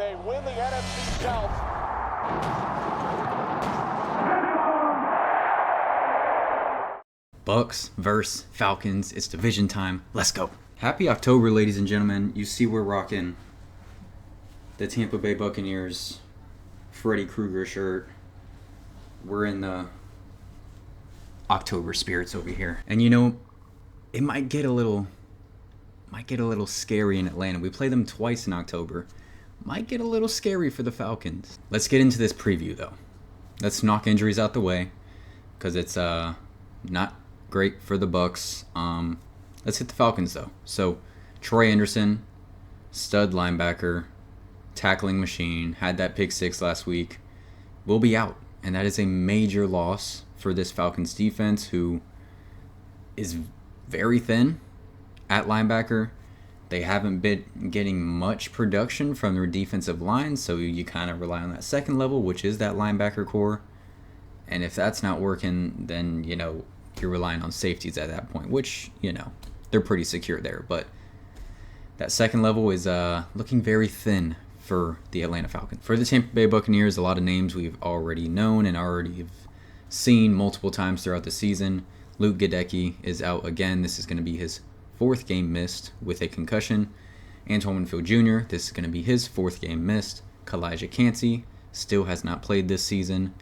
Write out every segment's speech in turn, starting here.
Bay win the NFC South. Bucs versus Falcons. It's division time. Let's go. Happy October, ladies and gentlemen. You see we're rocking the Tampa Bay Buccaneers Freddy Krueger shirt. We're in the October spirits over here. And you know, it might get a little scary in Atlanta. We play them twice in October. Might get a little scary for the Falcons. Let's get into this preview though. Let's knock injuries out the way because it's not great for the Bucs. Let's hit the Falcons though. So Troy Anderson, stud linebacker, tackling machine, had that pick six last week, will be out. And that is a major loss for this Falcons defense, who is very thin at linebacker. They haven't been getting much production from their defensive line, so you kind of rely on that second level, which is that linebacker core. And if that's not working, then, you know, you're relying on safeties at that point, which, you know, they're pretty secure there. But that second level is looking very thin for the Atlanta Falcons. For the Tampa Bay Buccaneers, a lot of names we've already known and already have seen multiple times throughout the season. Luke Gadecki is out again. This is going to be his fourth game missed with a concussion. Antoine Winfield Jr., this is going to be his fourth game missed. Kalijah Cansey still has not played this season.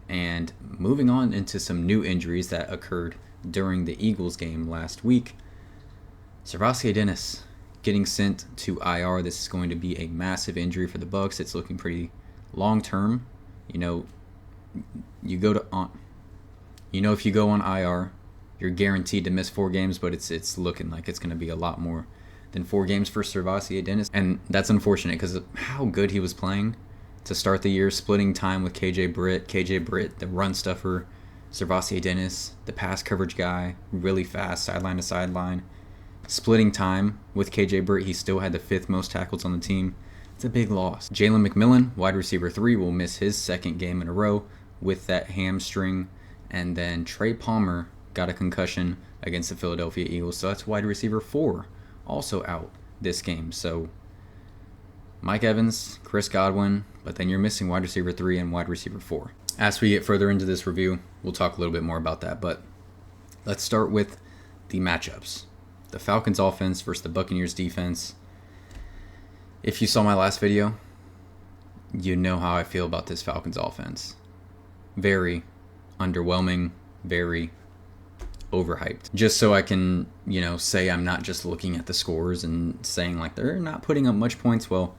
And moving on into some new injuries that occurred during the Eagles game last week. Servassier Dennis getting sent to IR. This is going to be a massive injury for the Bucs. It's looking pretty long term. You know, if you go on IR, you're guaranteed to miss 4 games, but it's looking like it's going to be a lot more than 4 games for Servassier Dennis. And that's unfortunate because of how good he was playing to start the year, splitting time with KJ Britt, the run stuffer, Servassier Dennis, the pass coverage guy, really fast, sideline to sideline. Splitting time with KJ Britt, he still had the 5th most tackles on the team. It's a big loss. Jalen McMillan, wide receiver 3, will miss his 2nd game in a row with that hamstring. And then Trey Palmer got a concussion against the Philadelphia Eagles, so that's wide receiver 4 also out this game. So Mike Evans, Chris Godwin, but then you're missing wide receiver 3 and wide receiver 4. As we get further into this review, we'll talk a little bit more about that, but let's start with the matchups. The Falcons offense versus the Buccaneers defense. If you saw my last video, you know how I feel about this Falcons offense. Very underwhelming, very overhyped. Just so I can, you know, say I'm not just looking at the scores and saying like they're not putting up much points. Well,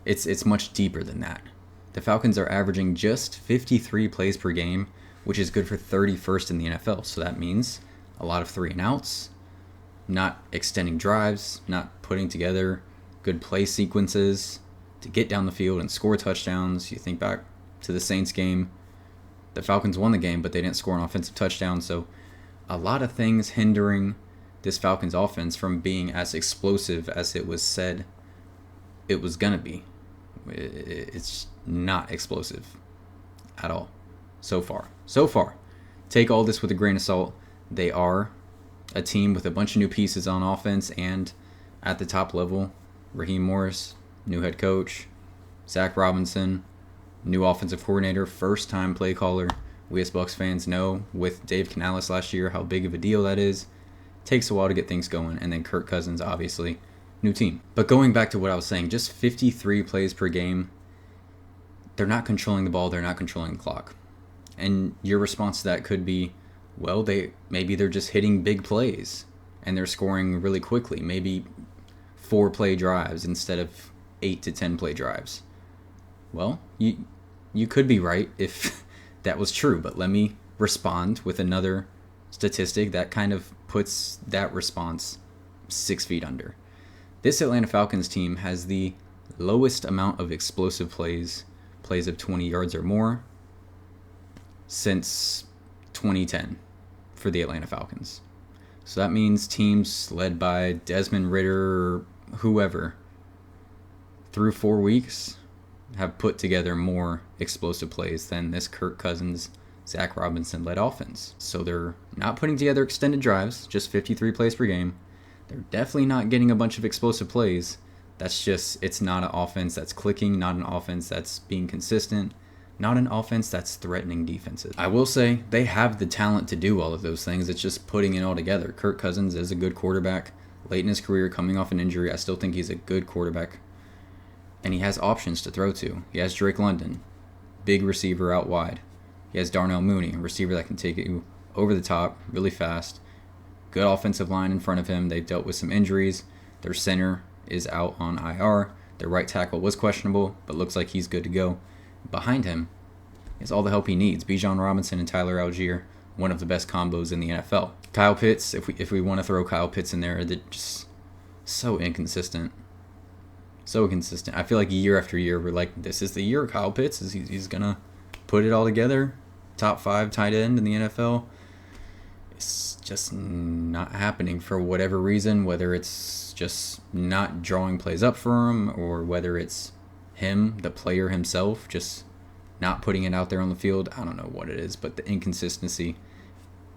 it's much deeper than that. The Falcons are averaging just 53 plays per game, which is good for 31st in the NFL. So that means a lot of 3 and outs, not extending drives, not putting together good play sequences to get down the field and score touchdowns. You think back to the Saints game, the Falcons won the game, but they didn't score an offensive touchdown. So a lot of things hindering this Falcons offense from being as explosive as it was said it was going to be. It's not explosive at all so far. Take all this with a grain of salt. They are a team with a bunch of new pieces on offense and at the top level. Raheem Morris, new head coach. Zach Robinson, new offensive coordinator, first-time play caller. We as Bucs fans know with Dave Canales last year how big of a deal that is. Takes a while to get things going. And then Kirk Cousins, obviously, new team. But going back to what I was saying, just 53 plays per game. They're not controlling the ball. They're not controlling the clock. And your response to that could be, well, maybe they're just hitting big plays and they're scoring really quickly. Maybe 4-play drives instead of 8 to 10 play drives. Well, you could be right if that was true, but let me respond with another statistic that kind of puts that response 6 feet under. This Atlanta Falcons team has the lowest amount of explosive plays of 20 yards or more, since 2010 for the Atlanta Falcons. So that means teams led by Desmond Ridder or whoever through 4 weeks have put together more explosive plays than this Kirk Cousins, Zach Robinson-led offense. So they're not putting together extended drives, just 53 plays per game. They're definitely not getting a bunch of explosive plays. It's not an offense that's clicking, not an offense that's being consistent, not an offense that's threatening defenses. I will say they have the talent to do all of those things. It's just putting it all together. Kirk Cousins is a good quarterback. Late in his career, coming off an injury, I still think he's a good quarterback. And he has options to throw to. He has Drake London, big receiver out wide. He has Darnell Mooney, a receiver that can take you over the top really fast. Good offensive line in front of him. They've dealt with some injuries. Their center is out on IR. Their right tackle was questionable, but looks like he's good to go. Behind him is all the help he needs. Bijan Robinson and Tyler Algier, one of the best combos in the NFL. Kyle Pitts, if we want to throw Kyle Pitts in there, they're just so inconsistent. So inconsistent. I feel like year after year, we're like, this is the year Kyle Pitts. He's going to put it all together. Top 5 tight end in the NFL. It's just not happening for whatever reason, whether it's just not drawing plays up for him or whether it's him, the player himself, just not putting it out there on the field. I don't know what it is, but the inconsistency,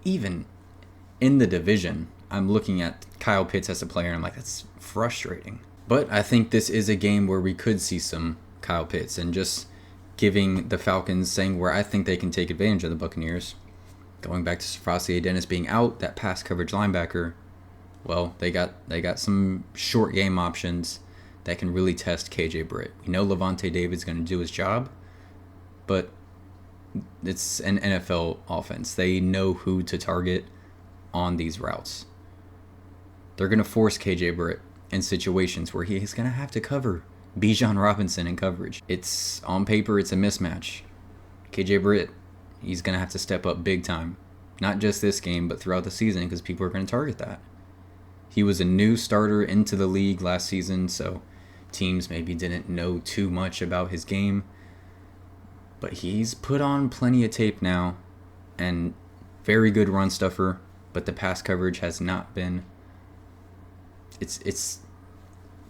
even in the division, I'm looking at Kyle Pitts as a player and I'm like, that's frustrating. But I think this is a game where we could see some Kyle Pitts and just giving the Falcons, saying where I think they can take advantage of the Buccaneers. Going back to Savassi Dennis being out, that pass coverage linebacker, well, they got some short game options that can really test KJ Britt. We know Levante David's going to do his job, but it's an NFL offense. They know who to target on these routes. They're going to force KJ Britt in situations where he's going to have to cover Bijan Robinson in coverage. It's on paper, it's a mismatch. KJ Britt, he's going to have to step up big time. Not just this game, but throughout the season, because people are going to target that. He was a new starter into the league last season, so teams maybe didn't know too much about his game. But he's put on plenty of tape now, and very good run stuffer, but the pass coverage has not been... It's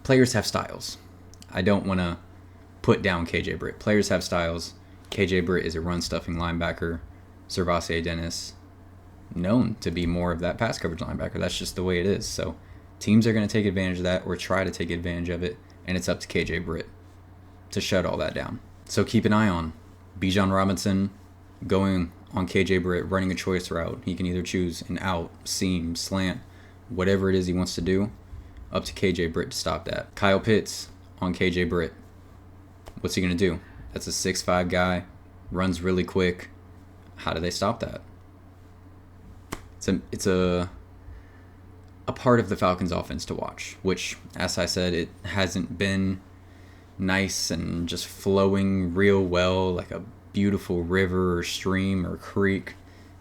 players have styles. I don't want to put down KJ Britt. Players have styles. KJ Britt is a run-stuffing linebacker. Savassi Dennis, known to be more of that pass coverage linebacker. That's just the way it is. So teams are going to take advantage of that or try to take advantage of it, and it's up to KJ Britt to shut all that down. So keep an eye on Bijan Robinson going on KJ Britt, running a choice route. He can either choose an out, seam, slant, whatever it is he wants to do. Up to KJ Britt to stop that. Kyle Pitts on KJ Britt. What's he going to do? That's a 6'5" guy, runs really quick. How do they stop that? It's a part of the Falcons offense to watch, which, as I said, it hasn't been nice and just flowing real well like a beautiful river or stream or creek.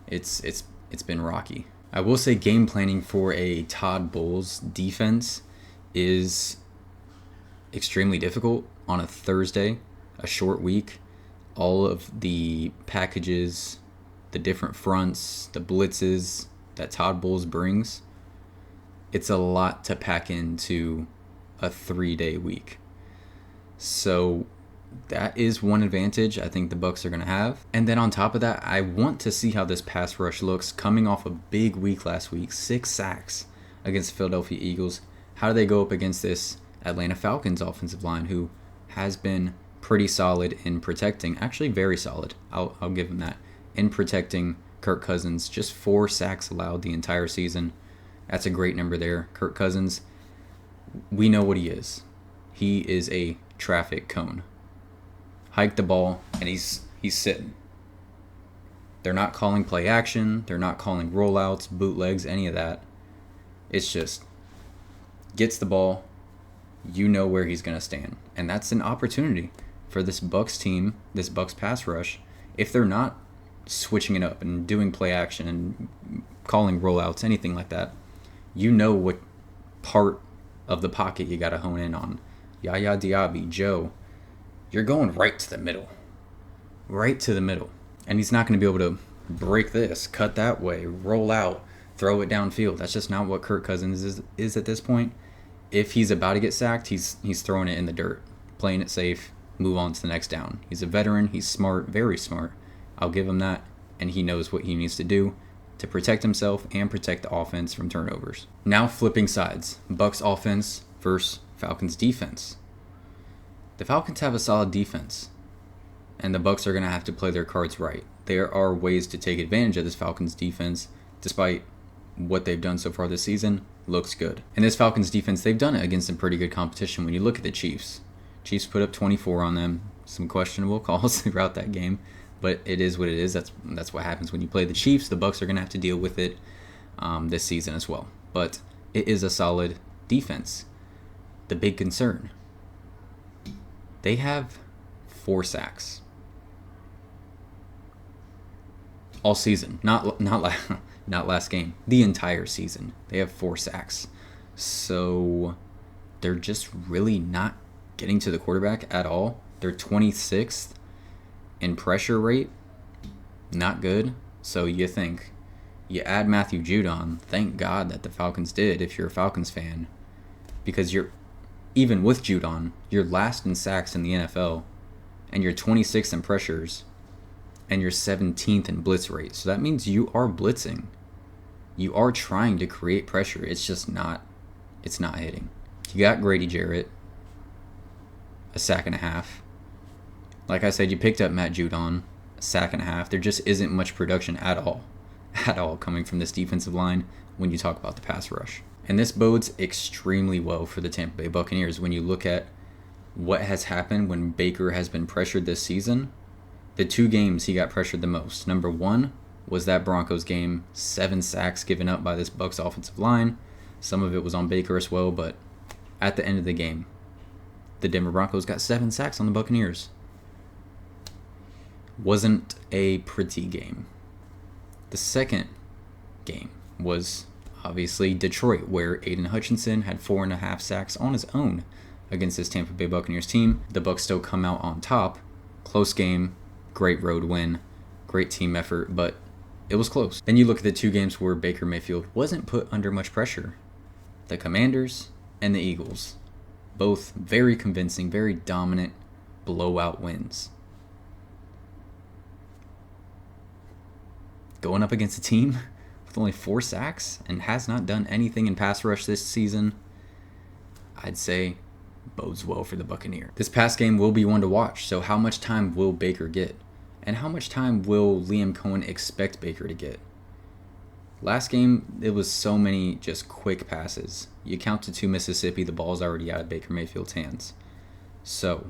It's been rocky. I will say game planning for a Todd Bowles defense is extremely difficult on a Thursday, a short week. All of the packages, the different fronts, the blitzes that Todd Bowles brings, it's a lot to pack into a 3-day week. So that is one advantage I think the Bucs are going to have. And then on top of that, I want to see how this pass rush looks coming off a big week last week, 6 sacks against the Philadelphia Eagles. How do they go up against this Atlanta Falcons offensive line, who has been pretty solid in protecting, actually very solid, I'll give them that, in protecting Kirk Cousins. Just 4 sacks allowed the entire season. That's a great number there. Kirk Cousins, we know what he is. He is a traffic cone. Hike the ball, and he's sitting. They're not calling play action. They're not calling rollouts, bootlegs, any of that. It's just gets the ball, you know where he's going to stand. And that's an opportunity for this Bucs team, this Bucs pass rush, if they're not switching it up and doing play action and calling rollouts, anything like that. You know what part of the pocket you got to hone in on. Yaya Diaby, Joe, you're going right to the middle. Right to the middle. And he's not going to be able to break this, cut that way, roll out, throw it downfield. That's just not what Kirk Cousins is at this point. If he's about to get sacked, he's throwing it in the dirt, playing it safe, move on to the next down. He's a veteran. He's smart, very smart. I'll give him that. And he knows what he needs to do to protect himself and protect the offense from turnovers. Now flipping sides. Bucs offense versus Falcons defense. The Falcons have a solid defense, and the Bucs are going to have to play their cards right. There are ways to take advantage of this Falcons defense, despite what they've done so far this season. Looks good. And this Falcons defense, they've done it against some pretty good competition. When you look at the Chiefs put up 24 on them. Some questionable calls throughout that game, but it is what it is. That's what happens when you play the Chiefs. The Bucs are going to have to deal with it this season as well. But it is a solid defense. The big concern, they have 4 sacks all season. Not last game. The entire season. They have 4 sacks. So they're just really not getting to the quarterback at all. They're 26th in pressure rate. Not good. So you think, you add Matthew Judon. Thank God that the Falcons did if you're a Falcons fan. Because even with Judon, you're last in sacks in the NFL. And you're 26th in pressures. And you're 17th in blitz rate. So that means you are blitzing. You are trying to create pressure. It's just not hitting. You got Grady Jarrett. A sack and a half. Like I said, you picked up Matt Judon, a sack and a half. There just isn't much production at all coming from this defensive line when you talk about the pass rush. And this bodes extremely well for the Tampa Bay Buccaneers when you look at what has happened when Baker has been pressured this season. The 2 games he got pressured the most. Number 1 was that Broncos game, 7 sacks given up by this Bucs offensive line. Some of it was on Baker as well, but at the end of the game, the Denver Broncos got 7 sacks on the Buccaneers. Wasn't a pretty game. The second game was obviously Detroit, where Aiden Hutchinson had 4.5 sacks on his own against this Tampa Bay Buccaneers team. The Bucs still come out on top. Close game, great road win, great team effort, but it was close. Then you look at the 2 games where Baker Mayfield wasn't put under much pressure. The Commanders and the Eagles. Both very convincing, very dominant blowout wins. Going up against a team with only 4 sacks and has not done anything in pass rush this season, I'd say bodes well for the Buccaneers. This past game will be one to watch, so how much time will Baker get? And how much time will Liam Cohen expect Baker to get? Last game, it was so many just quick passes. You count to Mississippi, the ball's already out of Baker Mayfield's hands. So,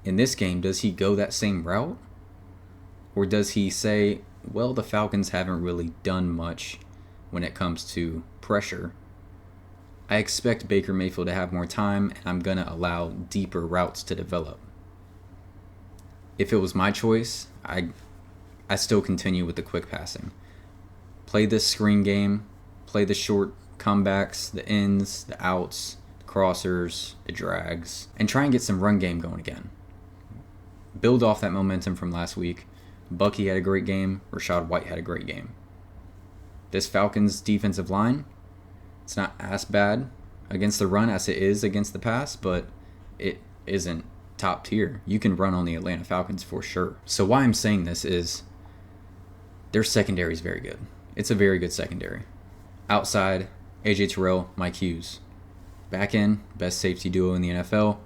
in this game, does he go that same route? Or does he say, well, the Falcons haven't really done much when it comes to pressure. I expect Baker Mayfield to have more time, and I'm going to allow deeper routes to develop. If it was my choice, I still continue with the quick passing. Play this screen game, play the short comebacks, the ins, the outs, the crossers, the drags, and try and get some run game going again. Build off that momentum from last week. Bucky had a great game. Rashad White had a great game. This Falcons defensive line, it's not as bad against the run as it is against the pass, but it isn't top tier. You can run on the Atlanta Falcons for sure. So why I'm saying this is their secondary is very good. It's a very good secondary. Outside, AJ Terrell, Mike Hughes. Back in, best safety duo in the NFL,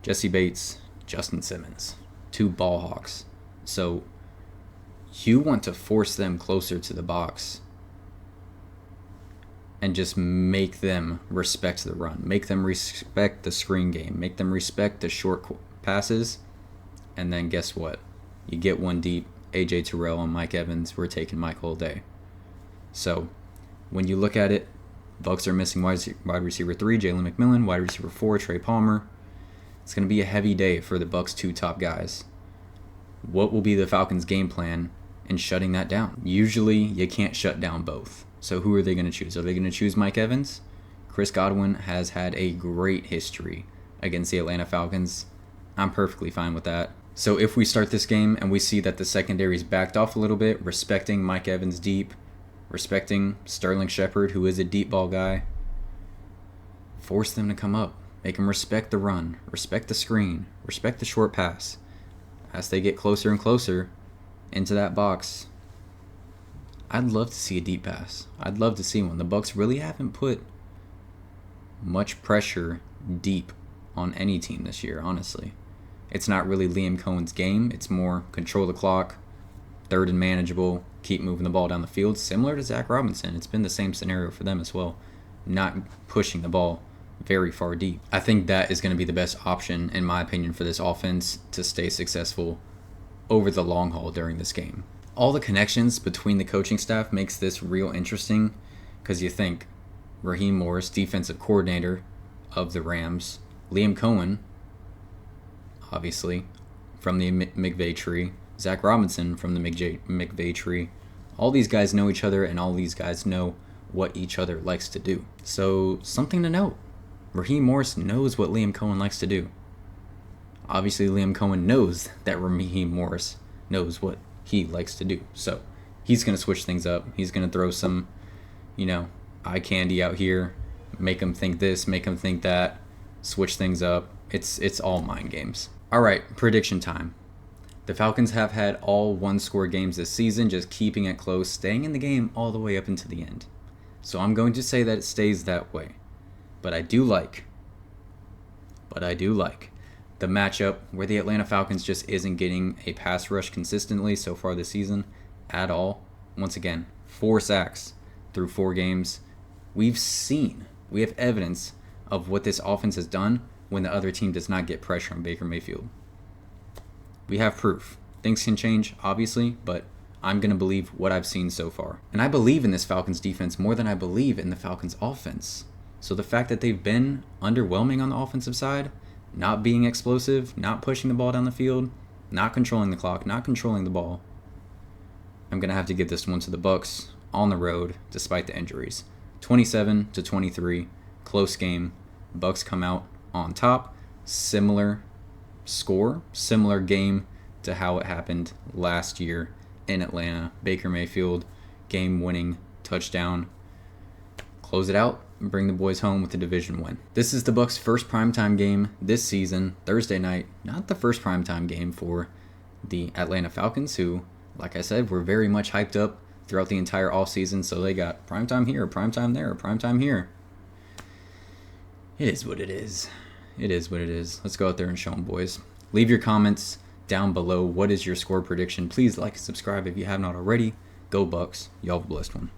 Jesse Bates, Justin Simmons. 2 ball hawks. So you want to force them closer to the box and just make them respect the run. Make them respect the screen game. Make them respect the short passes. And then guess what? You get one deep. AJ Terrell and Mike Evans, we're taking Mike all day. So when you look at it, Bucs are missing wide receiver 3, Jalen McMillan, wide receiver 4, Trey Palmer. It's going to be a heavy day for the Bucs' 2 top guys. What will be the Falcons' game plan in shutting that down? Usually, you can't shut down both. So who are they going to choose? Are they going to choose Mike Evans? Chris Godwin has had a great history against the Atlanta Falcons. I'm perfectly fine with that. So if we start this game and we see that the secondary's backed off a little bit, respecting Mike Evans deep, respecting Sterling Shepard, who is a deep ball guy, force them to come up. Make them respect the run, respect the screen, respect the short pass. As they get closer and closer into that box, I'd love to see a deep pass. I'd love to see one. The Bucs really haven't put much pressure deep on any team this year, honestly. It's not really Liam Cohen's game. It's more control the clock, third and manageable, keep moving the ball down the field, similar to Zach Robinson. It's been the same scenario for them as well, not pushing the ball very far deep. I think that is going to be the best option, in my opinion, for this offense to stay successful over the long haul during this game. All the connections between the coaching staff makes this real interesting, because you think Raheem Morris, defensive coordinator of the Rams, Liam Cohen, obviously, from the McVay tree, Zach Robinson from the McVay tree. All these guys know each other, and all these guys know what each other likes to do. So, something to note. Raheem Morris knows what Liam Cohen likes to do. Obviously, Liam Cohen knows that Raheem Morris knows what he likes to do. So, he's going to switch things up. He's going to throw some, eye candy out here, make him think this, make him think that, switch things up. It's all mind games. All right, prediction time. The Falcons have had all one-score games this season, just keeping it close, staying in the game all the way up into the end. So I'm going to say that it stays that way. But I do like the matchup where the Atlanta Falcons just isn't getting a pass rush consistently so far this season at all. Once again, 4 sacks through 4 games. We have evidence of what this offense has done when the other team does not get pressure on Baker Mayfield. We have proof. Things can change, obviously, but I'm going to believe what I've seen so far. And I believe in this Falcons defense more than I believe in the Falcons offense. So the fact that they've been underwhelming on the offensive side, not being explosive, not pushing the ball down the field, not controlling the clock, not controlling the ball, I'm going to have to give this one to the Bucs on the road despite the injuries. 27-23, close game. Bucs come out on top. Similar score, similar game to how it happened last year in Atlanta. Baker Mayfield, game-winning touchdown. Close it out and bring the boys home with the division win. This is the Bucs' first primetime game this season, Thursday night. Not the first primetime game for the Atlanta Falcons, who, like I said, were very much hyped up throughout the entire offseason, so they got primetime here, primetime there, primetime here. It is what it is. It is what it is. Let's go out there and show them, boys. Leave your comments down below. What is your score prediction? Please like and subscribe if you have not already. Go Bucs. Y'all have a blessed one.